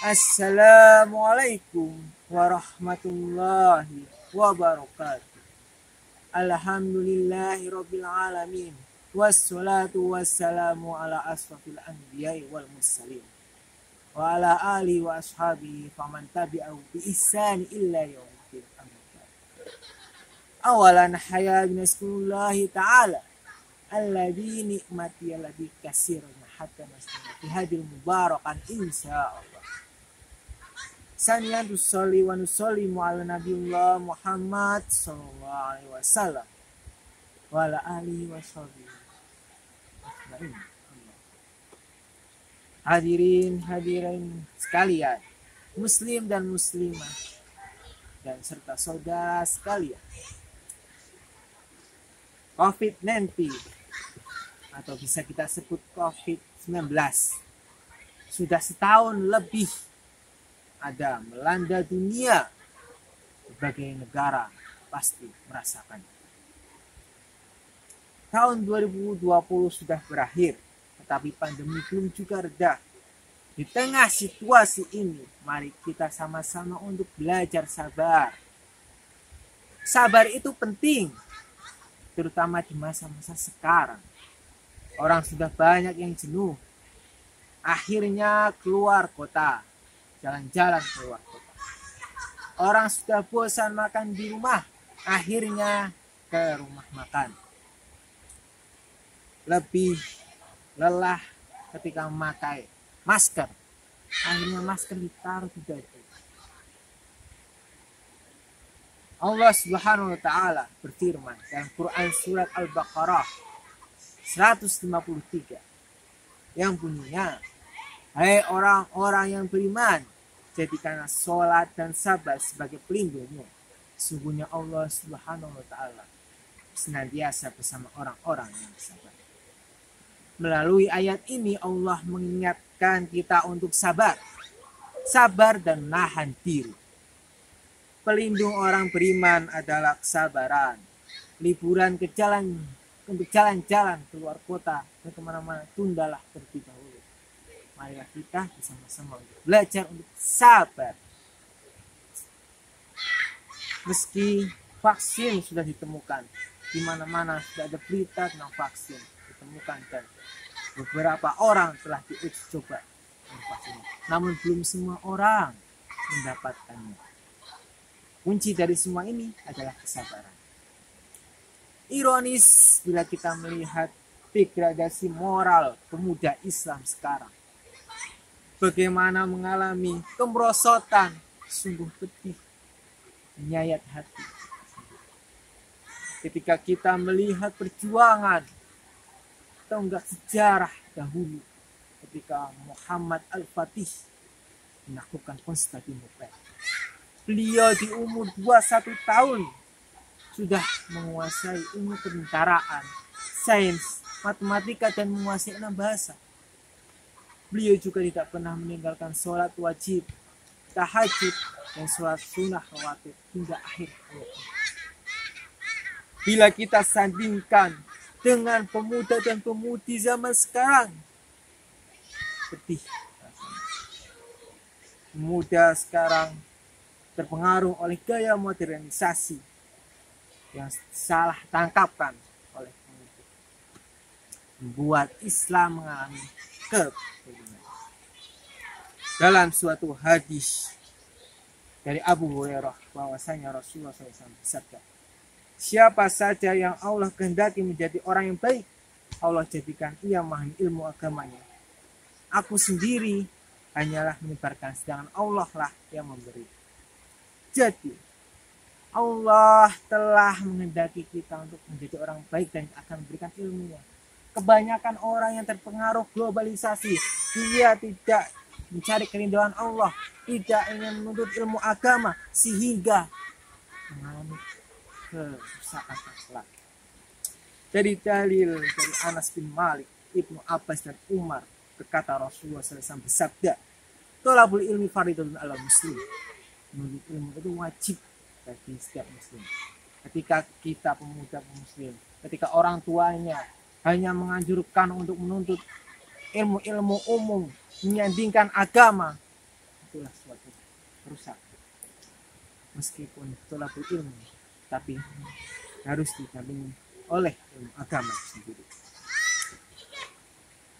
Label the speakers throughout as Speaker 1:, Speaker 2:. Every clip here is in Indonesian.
Speaker 1: Assalamualaikum warahmatullahi wabarakatuh. Alhamdulillahirabbil alamin. Wassalatu wassalamu ala asrafil anbiya'i wal mursalin. Wa ala alihi wa ashabihi faman tabi'ahu bi ihsani illa yaumiddin. Awalan haya binaskullahi ta'ala alladzi ni'mati alladzi kasirun hatta nasna fi hadil mubarakan insyaallah. Saniyan tusolli wa nusollimu ala nabiyullah Muhammad sallallahu alaihi wasallam wa ala alihi wa sahbihi. Hadirin sekalian, muslim dan muslimah dan serta saudara sekalian, COVID-19 atau bisa kita sebut COVID-19 sudah setahun lebih ada melanda dunia. Berbagai negara pasti merasakan. Tahun 2020 sudah berakhir, tetapi pandemi belum juga reda. Di tengah situasi ini, mari kita sama-sama untuk belajar sabar. Sabar itu penting, terutama di masa-masa sekarang. Orang sudah banyak yang jenuh, akhirnya keluar kota, jalan-jalan keluar kota. Orang sudah bosan makan di rumah, akhirnya ke rumah makan. Lebih lelah ketika memakai masker, akhirnya masker ditaruh di dada. Allah Subhanahu wa taala berfirman dalam Quran surat Al-Baqarah 153 yang bunyinya, hai orang-orang yang beriman, jadikanlah sholat dan sabar sebagai pelindungmu. Sungguhnya Allah Subhanahu wa taala senantiasa bersama orang-orang yang sabar. Melalui ayat ini Allah mengingatkan kita untuk sabar. Sabar dan nahan diri. Pelindung orang beriman adalah kesabaran. Liburan untuk jalan-jalan keluar kota dan kemana-mana tundalah terlebih dahulu. Marilah kita bersama-sama untuk belajar untuk sabar. Meski vaksin sudah ditemukan, di mana-mana sudah ada berita tentang vaksin ditemukan dan beberapa orang telah diuji coba vaksin. Namun belum semua orang mendapatkannya. Kunci dari semua ini adalah kesabaran. Ironis bila kita melihat degradasi moral pemuda Islam sekarang. Bagaimana mengalami kemerosotan, sungguh pedih, menyayat hati. Ketika kita melihat perjuangan tonggak sejarah dahulu, ketika Muhammad Al-Fatih menaklukkan Konstantinopel. Beliau di umur 21 tahun sudah menguasai ilmu ketentaraan, sains, matematika, dan menguasai 6 bahasa. Beliau juga tidak pernah meninggalkan sholat wajib, tahajud, dan sholat sunnah rawatib hingga akhir hayatnya. Bila kita sandingkan dengan pemuda dan pemudi zaman sekarang, pedih. Pemuda sekarang terpengaruh oleh gaya modernisasi yang salah tangkapkan oleh pemuda, membuat Islam mengalami kebingungan. Dalam suatu hadis dari Abu Hurairah bahwasanya Rasulullah SAW bersabda, siapa saja yang Allah kehendaki menjadi orang yang baik, Allah jadikan ia memahami ilmu agamanya. Aku sendiri hanyalah menyebarkan, sedangkan Allah lah yang memberi. Jadi Allah telah menghendaki kita untuk menjadi orang baik dan akan memberikan ilmunya. Kebanyakan orang yang terpengaruh globalisasi, dia tidak mencari keridhaan Allah, tidak ingin menuntut ilmu agama, sehingga mengalami kerusakan akhlak. Dari dalil dari Anas bin Malik, Ibnu Abbas dan Umar, berkata Rasulullah SAW bersabda, thalabul ilmi fardhun 'alal muslim. Menuntut ilmu itu wajib bagi setiap muslim. Ketika kita pemuda muslim, ketika orang tuanya hanya menganjurkan untuk menuntut ilmu-ilmu umum, menyandingkan agama, itulah suatu rusak. Meskipun tolabul ilmu, tapi harus didampingi oleh ilmu agama sendiri.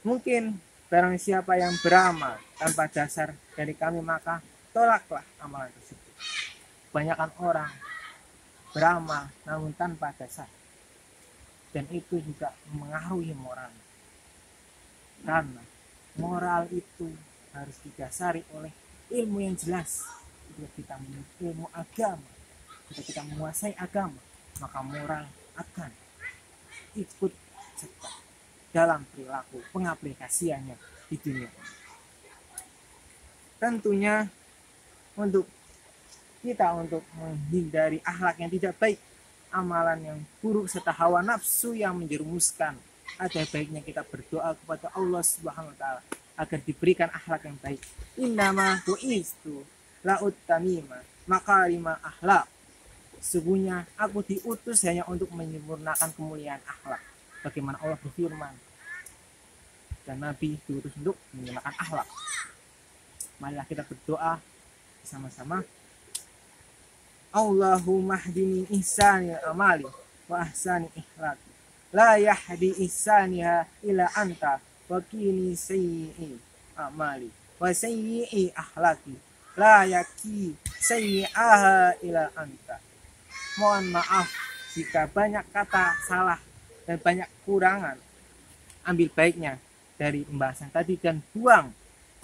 Speaker 1: Mungkin barang siapa yang beramal tanpa dasar dari kami, maka tolaklah amalan tersebut. Kebanyakan orang beramal namun tanpa dasar, dan itu juga mengaruhi moral. Karena moral itu harus didasari oleh ilmu yang jelas. Jika kita memiliki ilmu agama, jika kita menguasai agama, maka moral akan ikut serta dalam perilaku pengaplikasiannya di dunia. Tentunya untuk menghindari akhlak yang tidak baik, amalan yang buruk serta hawa nafsu yang menjerumuskan, ada baiknya kita berdoa kepada Allah Subhanahu wa taala agar diberikan akhlak yang baik. Innama bu'istu la'ut tamima makarima akhlak. Sesungguhnya aku diutus hanya untuk menyempurnakan kemuliaan akhlak. Bagaimana Allah berfirman, dan Nabi diutus untuk menyempurnakan akhlak. Marilah kita berdoa bersama-sama. Allahumma hdini ihsani amali wa ahsani ikhlaqi. La yahdi ihsaniha ila anta wa qini sayyi'i amali wa sayyi'i akhlaqi. La yaki sayyi'aha ila anta. Mohon maaf jika banyak kata salah dan banyak kurangan. Ambil baiknya dari pembahasan tadi dan buang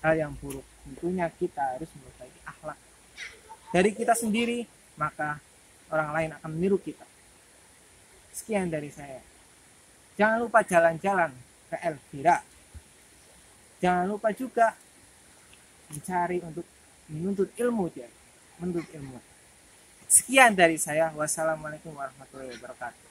Speaker 1: hal yang buruk. Tentunya kita harus memperbaiki akhlak dari kita sendiri, maka orang lain akan meniru kita. Sekian dari saya. Jangan lupa jalan-jalan ke Elvira. Jangan lupa juga mencari untuk menuntut ilmu dia, menuntut ilmu. Sekian dari saya. Wassalamualaikum warahmatullahi wabarakatuh.